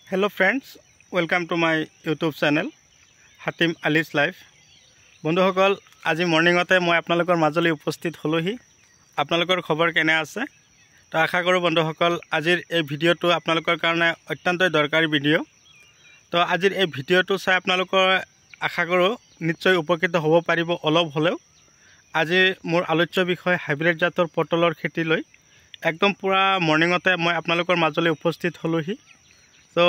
Hello friends, welcome to my YouTube channel Hatim Ali's Life. বন্ধুসকল আজি মৰ্নিংতে মই আপোনালোকৰ মাজলৈ উপস্থিত হলোহি। আপোনালোকৰ খবৰ কেনে আছে? তো আশা কৰোঁ বন্ধুসকল আজিৰ এই ভিডিঅ'টো আপোনালোকৰ কাৰণে অত্যন্ত দৰকাৰী ভিডিঅ'। তো আজিৰ এই ভিডিঅ'টো চাই আপোনালোকৰ আশা কৰোঁ নিশ্চয় উপকৃত হ'ব পাৰিব অলপ হ'লেও। আজি মোৰ আলোচ্য বিষয় হাইব্ৰিড জাতৰ পটলৰ খেতি লৈ একদম পুৰা মৰ্নিংতে মই আপোনালোকৰ মাজলৈ উপস্থিত হলোহি। তো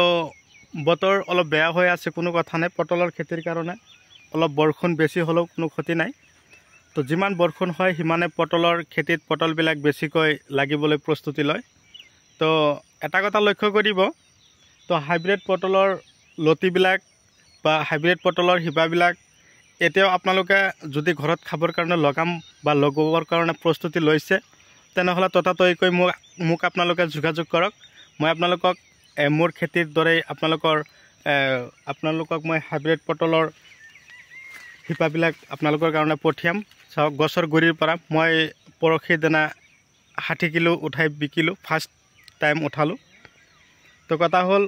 বতৰ অলপ বেয়া হৈ আছে, কোনো কথা নাই, পটলৰ খেতিৰ কাৰণে অলপ বৰষুণ বেছি হ'লেও কোনো ক্ষতি নাই। তো যিমান বৰষুণ হয় সিমানে পটলৰ খেতিত পটলবিলাক বেছিকৈ লাগিবলৈ প্ৰস্তুতি লয়। তো এটা কথা লক্ষ্য কৰিব, তো হাইব্ৰিড পটলৰ লতিবিলাক বা হাইব্ৰিড পটলৰ শিপাবিলাক এতিয়াও আপোনালোকে যদি ঘৰত খাবৰ কাৰণে লগাম বা লগোৱাৰ কাৰণে প্ৰস্তুতি লৈছে তেনেহ'লে ততাতৈয়াকৈ মোক আপোনালোকে যোগাযোগ কৰক। মই আপোনালোকক মোৰ খেতিৰ দৰে আপোনালোকক মই হাইব্ৰিড পটলৰ শিপাবিলাক আপোনালোকৰ কাৰণে পঠিয়াম। চাওক গছৰ গুৰিৰ পৰা মই পৰহি দিনা 60 কিলো উঠাই বিকিলোঁ, ফাৰ্ষ্ট টাইম উঠালোঁ। তো কথা হ'ল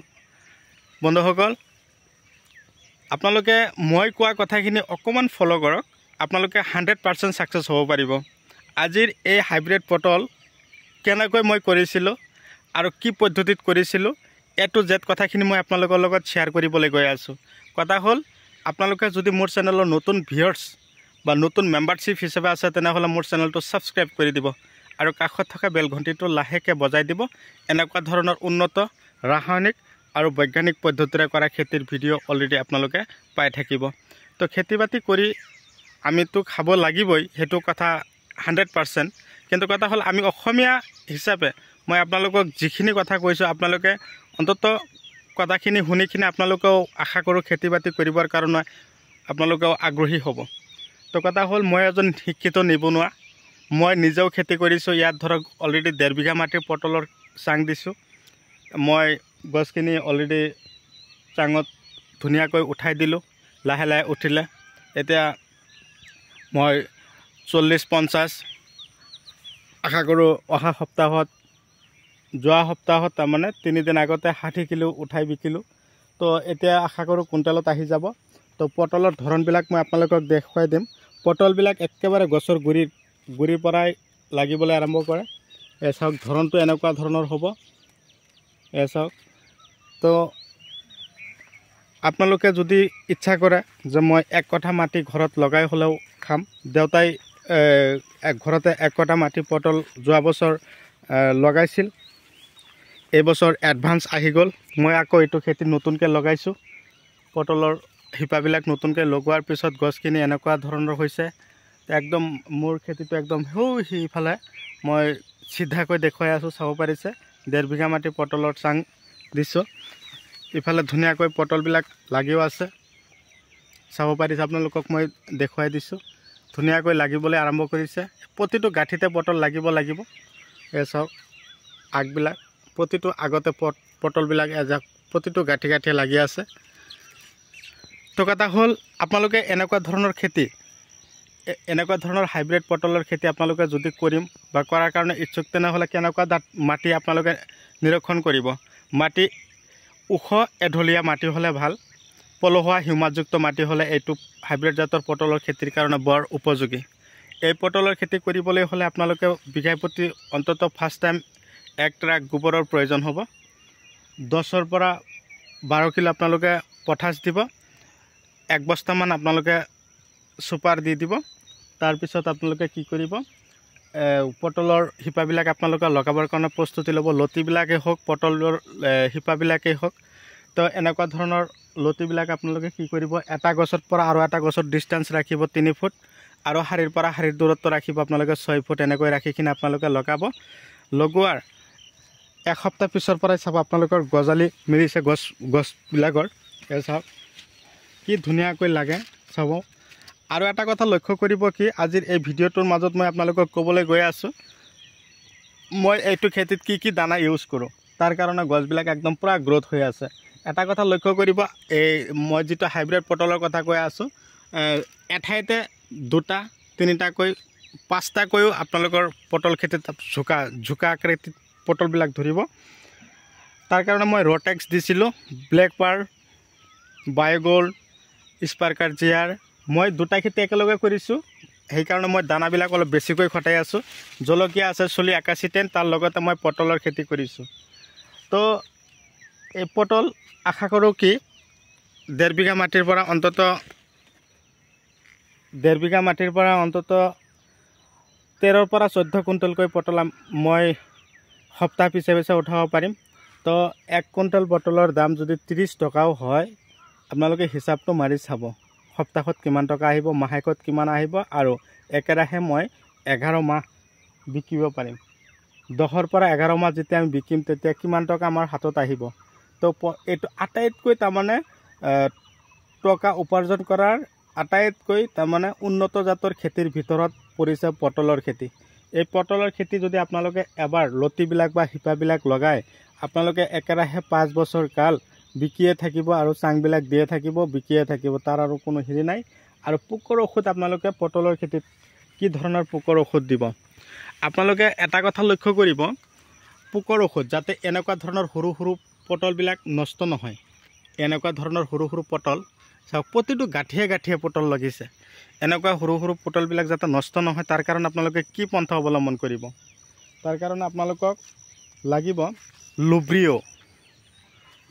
বন্ধুসকল, আপোনালোকে মই কোৱা কথাখিনি অকণমান ফ'ল' কৰক, আপোনালোকে 100% ছাকচেছ হ'ব পাৰিব। আজিৰ এই হাইব্ৰিড পটল কেনেকৈ মই কৰিছিলোঁ আৰু কি পদ্ধতিত কৰিছিলোঁ A to Z কথাখিনি মই আপোনালোকৰ লগত শ্বেয়াৰ কৰিবলৈ গৈ আছোঁ। কথা হ'ল আপোনালোকে যদি মোৰ চেনেলৰ নতুন ভিউৱাৰ্ছ বা নতুন মেম্বাৰশ্বিপ হিচাপে আছে তেনেহ'লে মোৰ চেনেলটো ছাবস্ক্ৰাইব কৰি দিব আৰু কাষত থকা বেল ঘণ্টিটো লাহেকৈ বজাই দিব। এনেকুৱা ধৰণৰ উন্নত ৰাসায়নিক আৰু বৈজ্ঞানিক পদ্ধতিৰে কৰা খেতিৰ ভিডিঅ' অলৰেডি আপোনালোকে পাই থাকিব। তো খেতি বাতি কৰি আমিতো খাব লাগিবই, সেইটো কথা 100%। কিন্তু কথা হ'ল আমি অসমীয়া হিচাপে মই আপোনালোকক যিখিনি কথা কৈছোঁ আপোনালোকে অন্তত কথাখিনি শুনিখিনি আপোনালোকেও আশা কৰোঁ খেতি বাতি কৰিবৰ কাৰণে আপোনালোকেও আগ্ৰহী হ'ব। তো কথা হ'ল মই এজন শিক্ষিত নিবনুৱা, মই নিজেও খেতি কৰিছোঁ। ইয়াত ধৰক অলৰেডি 1.5 বিঘা মাটিৰ পটলৰ চাং দিছোঁ। মই গছখিনি অলৰেডি চাঙত ধুনীয়াকৈ উঠাই দিলোঁ, লাহে লাহে উঠিলে। এতিয়া মই 40-50 আশা কৰোঁ অহা সপ্তাহত, যোৱা সপ্তাহত তাৰমানে 3 দিন আগতে 60 কিলো উঠাই বিকিলোঁ। তো এতিয়া আশা কৰোঁ কুইণ্টেলত আহি যাব। তো পটলৰ ধৰণবিলাক মই আপোনালোকক দেখুৱাই দিম। পটলবিলাক একেবাৰে গছৰ গুৰিৰ পৰাই লাগিবলৈ আৰম্ভ কৰে। চাওক ধৰণটো এনেকুৱা ধৰণৰ হ'ব, চাওক। তো আপোনালোকে যদি ইচ্ছা কৰে যে মই 1 কঠা মাটি ঘৰত লগাই হ'লেও খাম, দেউতাই ঘৰতে 1 কঠা মাটি পটল যোৱা বছৰ লগাইছিল, এইবছৰ এডভান্স আহি গ'ল। মই আকৌ এইটো খেতি নতুনকৈ লগাইছোঁ। পটলৰ শিপাবিলাক নতুনকৈ লগোৱাৰ পিছত গছখিনি এনেকুৱা ধৰণৰ হৈছে। একদম মোৰ খেতিটো একদম সিফালে মই চিধাকৈ দেখুৱাই আছোঁ, চাব পাৰিছে। 1.5 বিঘা মাটি পটলৰ চাং দিছোঁ। ইফালে ধুনীয়াকৈ পটলবিলাক লাগিও আছে, চাব পাৰিছে। আপোনালোকক মই দেখুৱাই দিছোঁ, ধুনীয়াকৈ লাগিবলৈ আৰম্ভ কৰিছে। প্ৰতিটো গাঁঠিতে পটল লাগিব। চাওক আগবিলাক, প্ৰতিটো আগতে পটলবিলাক প্ৰতিটো গাঁঠিয়ে লাগি আছে। তো কথা হ'ল আপোনালোকে এনেকুৱা ধৰণৰ খেতি, এনেকুৱা ধৰণৰ হাইব্ৰিড পটলৰ খেতি আপোনালোকে যদি কৰিম বা কৰাৰ কাৰণে ইচ্ছুক তেনেহ'লে কেনেকুৱা মাটি আপোনালোকে নিৰীক্ষণ কৰিব। মাটি ওখ এঢলীয়া মাটি হ'লে ভাল, পলসুৱা হিউমাছযুক্ত মাটি হ'লে এইটো হাইব্ৰিড জাতৰ পটলৰ খেতিৰ কাৰণে বৰ উপযোগী। এই পটলৰ খেতি কৰিবলৈ হ'লে আপোনালোকে বিঘাই প্ৰতি অন্ততঃ ফাৰ্ষ্ট টাইম 1 ট্ৰাক গোবৰৰ প্ৰয়োজন হ'ব। 10 পৰা 12 কিলো আপোনালোকে পটাছ দিব, 1 বস্তামান আপোনালোকে চুপাৰ দি দিব। তাৰপিছত আপোনালোকে কি কৰিব, পটলৰ শিপাবিলাক আপোনালোকে লগাবৰ কাৰণে প্ৰস্তুতি ল'ব। লতিবিলাকেই হওক, পটলৰ শিপাবিলাকেই হওক। তো এনেকুৱা ধৰণৰ লতিবিলাক আপোনালোকে কি কৰিব, এটা গছৰ পৰা আৰু এটা গছৰ ডিষ্টেঞ্চ ৰাখিব 3 ফুট, আৰু শাৰীৰ পৰা শাৰীৰ দূৰত্ব ৰাখিব আপোনালোকে 6 ফুট। এনেকৈ ৰাখি কিনে আপোনালোকে লগাব। লগোৱাৰ 1 সপ্তাহ পিছৰ পৰাই চাব আপোনালোকৰ গজালি মেলিছে গছবিলাকৰ। চাওক কি ধুনীয়াকৈ লাগে, চাব। আৰু এটা কথা লক্ষ্য কৰিব কি, আজিৰ এই ভিডিঅ'টোৰ মাজত মই আপোনালোকক ক'বলৈ গৈ আছোঁ মই এইটো খেতিত কি দানা ইউজ কৰোঁ, তাৰ কাৰণে গছবিলাক একদম পূৰা গ্ৰ'থ হৈ আছে। এটা কথা লক্ষ্য কৰিব, এই মই যিটো হাইব্ৰিড পটলৰ কথা কৈ আছোঁ, এঠাইতে 2-3টাকৈ 5টাকৈও আপোনালোকৰ পটল খেতিত ঝুকা আকৃতিত পটলবিলাক ধৰিব। তাৰ কাৰণে মই ৰটেক্স দিছিলোঁ, ব্লেক পাৰ্ল, বায়োগোল্ড, স্পাৰ্কাৰ জিয়াৰ, মই দুটা খেতি একেলগে কৰিছোঁ। সেইকাৰণে মই দানাবিলাক অলপ বেছিকৈ খটাই আছোঁ। জলকীয়া আছে চলি 8110, তাৰ লগতে মই পটলৰ খেতি কৰিছোঁ। তো এই পটল আশা কৰোঁ কি 1.5 বিঘা মাটিৰ পৰা অন্তত 13 পৰা 14 কুইণ্টেলকৈ পটল মই সপ্তাহ পিছে পিছে উঠাব পাৰিম। তো 1 কুইণ্টেল পটলৰ দাম যদি 30 টকাও হয়, আপোনালোকে হিচাপটো মাৰি চাব সপ্তাহত কিমান টকা আহিব, মাহেকত কিমান আহিব, আৰু একেৰাহে মই 11 মাহ বিকিব পাৰিম। 10 পৰা 11 মাহ যেতিয়া আমি বিকিম তেতিয়া কিমান টকা আমাৰ হাতত আহিব। তো এইটো আটাইতকৈ তাৰমানে টকা উপাৰ্জন কৰাৰ আটাইতকৈ তাৰমানে উন্নত জাতৰ খেতিৰ ভিতৰত পৰিছে পটলৰ খেতি। এই পটলৰ খেতি যদি আপোনালোকে এবাৰ লতিবিলাক বা শিপাবিলাক লগাই আপোনালোকে একেৰাহে 5 বছৰ কাল বিকিয়ে থাকিব আৰু চাংবিলাক দিয়ে থাকিব, বিকিয়ে থাকিব, তাৰ আৰু কোনো হেৰি নাই। আৰু পোকৰ ঔষধ আপোনালোকে পটলৰ খেতিত কি ধৰণৰ পোকৰ ঔষধ দিব, আপোনালোকে এটা কথা লক্ষ্য কৰিব, পোকৰ ঔষধ যাতে এনেকুৱা ধৰণৰ সৰু সৰু পটলবিলাক নষ্ট নহয়। এনেকুৱা ধৰণৰ সৰু সৰু পটল চাওক, প্ৰতিটো গাঁঠিয়ে গাঁঠিয়ে পটল লাগিছে। এনেকুৱা সৰু সৰু পটলবিলাক যাতে নষ্ট নহয় তাৰ কাৰণে আপোনালোকে কি পন্থা অৱলম্বন কৰিব, তাৰ কাৰণে আপোনালোকক লাগিব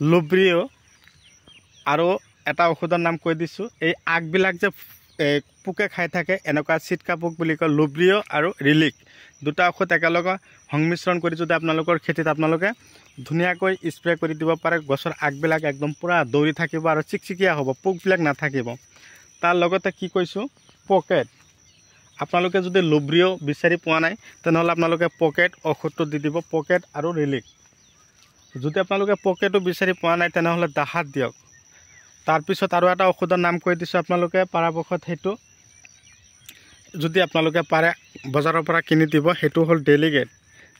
লুব্ৰিঅ' আৰু এটা ঔষধৰ নাম কৈ দিছোঁ, এই আগবিলাক যে পোকে খাই থাকে এনেকুৱা চিটকা পোক বুলি কয়, লুব্ৰিঅ' আৰু ৰিলিক, দুটা ঔষধ একেলগে সংমিশ্ৰণ কৰি যদি আপোনালোকৰ খেতিত আপোনালোকে ধুনীয়াকৈ স্প্ৰে কৰি দিব পাৰে, গছৰ আগবিলাক একদম পূৰা দৌৰি থাকিব আৰু চিকচিকীয়া হ'ব, পোকবিলাক নাথাকিব। তাৰ লগতে কি কৈছোঁ, পকেট, আপোনালোকে যদি লুব্ৰিঅ' বিচাৰি পোৱা নাই তেনেহ'লে আপোনালোকে পকেট ঔষধটো দি দিব, পকেট আৰু ৰিলিক। যদি আপোনালোকে পকেটো বিচাৰি পোৱা নাই তেনেহ'লে দাহাত দিয়ক। তাৰপিছত আৰু এটা ঔষধৰ নাম কৈ দিছোঁ, আপোনালোকে পৰাপক্ষত সেইটো যদি আপোনালোকে পাৰে বজাৰৰ পৰা কিনি দিব, সেইটো হ'ল ডেলিগেট।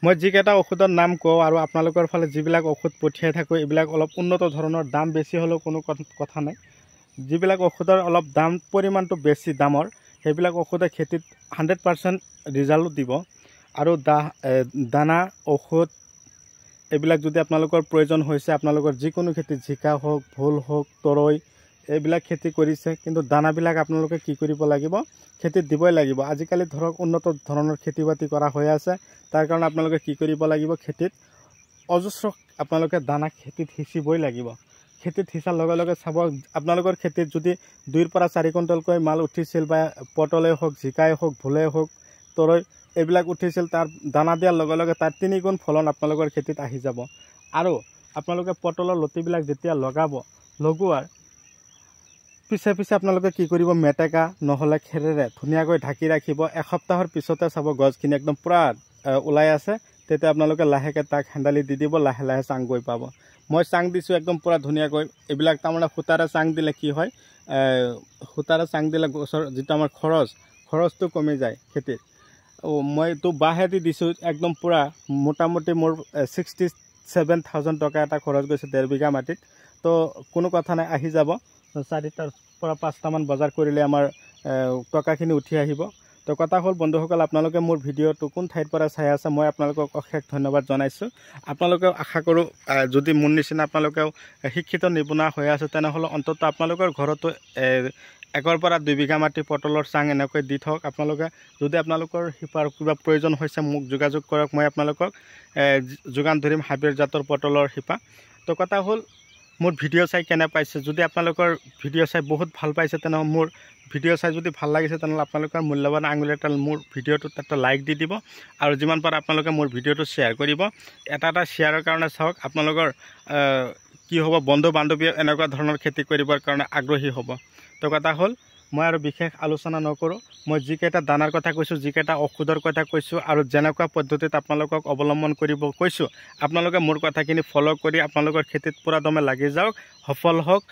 মই যিকেইটা ঔষধৰ নাম কওঁ আৰু আপোনালোকৰ ফালে যিবিলাক ঔষধ পঠিয়াই থাকোঁ এইবিলাক অলপ উন্নত ধৰণৰ, দাম বেছি হ'লেও কোনো কথা নাই। যিবিলাক ঔষধৰ অলপ দাম পৰিমাণটো বেছি দামৰ সেইবিলাক ঔষধে খেতিত 100% ৰিজাল্ট দিব। আৰু দানা ঔষধ এইবিলাক যদি আপোনালোকৰ প্ৰয়োজন হৈছে, আপোনালোকৰ যিকোনো খেতিত জিকা হওক, ভোল হওক, তৰৈ এইবিলাক খেতি কৰিছে, কিন্তু দানাবিলাক আপোনালোকে কি কৰিব লাগিব, খেতিত দিবই লাগিব। আজিকালি ধৰক উন্নত ধৰণৰ খেতি বাতি কৰা হৈ আছে, তাৰ কাৰণে আপোনালোকে কি কৰিব লাগিব, খেতিত অজস্ৰ আপোনালোকে দানা খেতিত সিঁচিবই লাগিব। খেতিত সিঁচাৰ লগে লগে চাব আপোনালোকৰ খেতিত যদি 2 পৰা 4 কুইণ্টেলকৈ মাল উঠিছিল, বা পটলেই হওক, জিকাই হওক, ভোলেই হওক, তৰৈ এইবিলাক উঠিছিল, তাৰ দানা দিয়াৰ লগে লগে তাৰ 3 গুণ ফলন আপোনালোকৰ খেতিত আহি যাব। আৰু আপোনালোকে পটলৰ লতিবিলাক যেতিয়া লগোৱাৰ পিছে পিছে আপোনালোকে কি কৰিব, মেটেকা নহ'লে খেৰেৰে ধুনীয়াকৈ ঢাকি ৰাখিব। এসপ্তাহৰ পিছতে চাব গছখিনি একদম পূৰা ওলাই আছে, তেতিয়া আপোনালোকে লাহেকৈ তাক হেণ্ডালি দি দিব, লাহে লাহে চাং গৈ পাব। মই চাং দিছোঁ একদম পূৰা ধুনীয়াকৈ। এইবিলাক তাৰমানে সূতাৰে চাং দিলে কি হয়, সূতাৰে চাং দিলে গছৰ যিটো আমাৰ খৰচটো কমি যায় খেতিত। মইতো বাঁহেদি দিছোঁ একদম পূৰা, মোটামুটি মোৰ 67,000 টকা এটা খৰচ গৈছে 1.5 বিঘা মাটিত। তো কোনো কথা নাই, আহি যাব। 4টাৰ পৰা 5টামান বজাৰ কৰিলে আমাৰ টকাখিনি উঠি আহিব। তো কথা হ'ল বন্ধুসকল, আপোনালোকে মোৰ ভিডিঅ'টো কোন ঠাইৰ পৰা চাই আছে মই আপোনালোকক অশেষ ধন্যবাদ জনাইছোঁ। আপোনালোকেও আশা কৰোঁ যদি মোৰ নিচিনা আপোনালোকেও শিক্ষিত নিবনুৱা হৈ আছে তেনেহ'লে অন্ততঃ আপোনালোকৰ ঘৰতো 1 পৰা 2 বিঘা মাটি পটলৰ চাং এনেকৈ দি থওক। আপোনালোকে যদি আপোনালোকৰ শিপাৰ কিবা প্ৰয়োজন হৈছে মোক যোগাযোগ কৰক, মই আপোনালোকক যোগান ধৰিম হাইব্ৰিড জাতৰ পটলৰ শিপা। তো কথা হ'ল মোৰ ভিডিঅ' চাই কেনে পাইছে, যদি আপোনালোকৰ ভিডিঅ' চাই বহুত ভাল পাইছে তেনেহ'লে মোৰ ভিডিঅ' চাই যদি ভাল লাগিছে তেনেহ'লে আপোনালোকৰ মূল্যৱান আঙুলি এটা মোৰ ভিডিঅ'টোত এটা লাইক দি দিব, আৰু যিমান পাৰে আপোনালোকে মোৰ ভিডিঅ'টো শ্বেয়াৰ কৰিব। এটা শ্বেয়াৰৰ কাৰণে চাওক আপোনালোকৰ কি হ'ব, বন্ধু বান্ধৱীয়ে এনেকুৱা ধৰণৰ খেতি কৰিবৰ কাৰণে আগ্ৰহী হ'ব। তো কথা হ'ল মই আৰু বিশেষ আলোচনা নকৰোঁ, মই যিকেইটা দানাৰ কথা কৈছোঁ, যিকেইটা ঔষধৰ কথা কৈছোঁ আৰু যেনেকুৱা পদ্ধতিত আপোনালোকক অৱলম্বন কৰিব কৈছোঁ, আপোনালোকে মোৰ কথাখিনি ফ'ল' কৰি আপোনালোকৰ খেতিত পূৰা দমে লাগি যাওক, সফল হওক,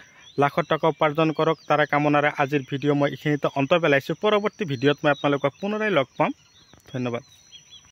লাখত টকা উপাৰ্জন কৰক, তাৰে কামনাৰে আজিৰ ভিডিঅ' মই এইখিনিতে অন্ত পেলাইছোঁ। পৰৱৰ্তী ভিডিঅ'ত মই আপোনালোকক পুনৰাই লগ পাম। ধন্যবাদ।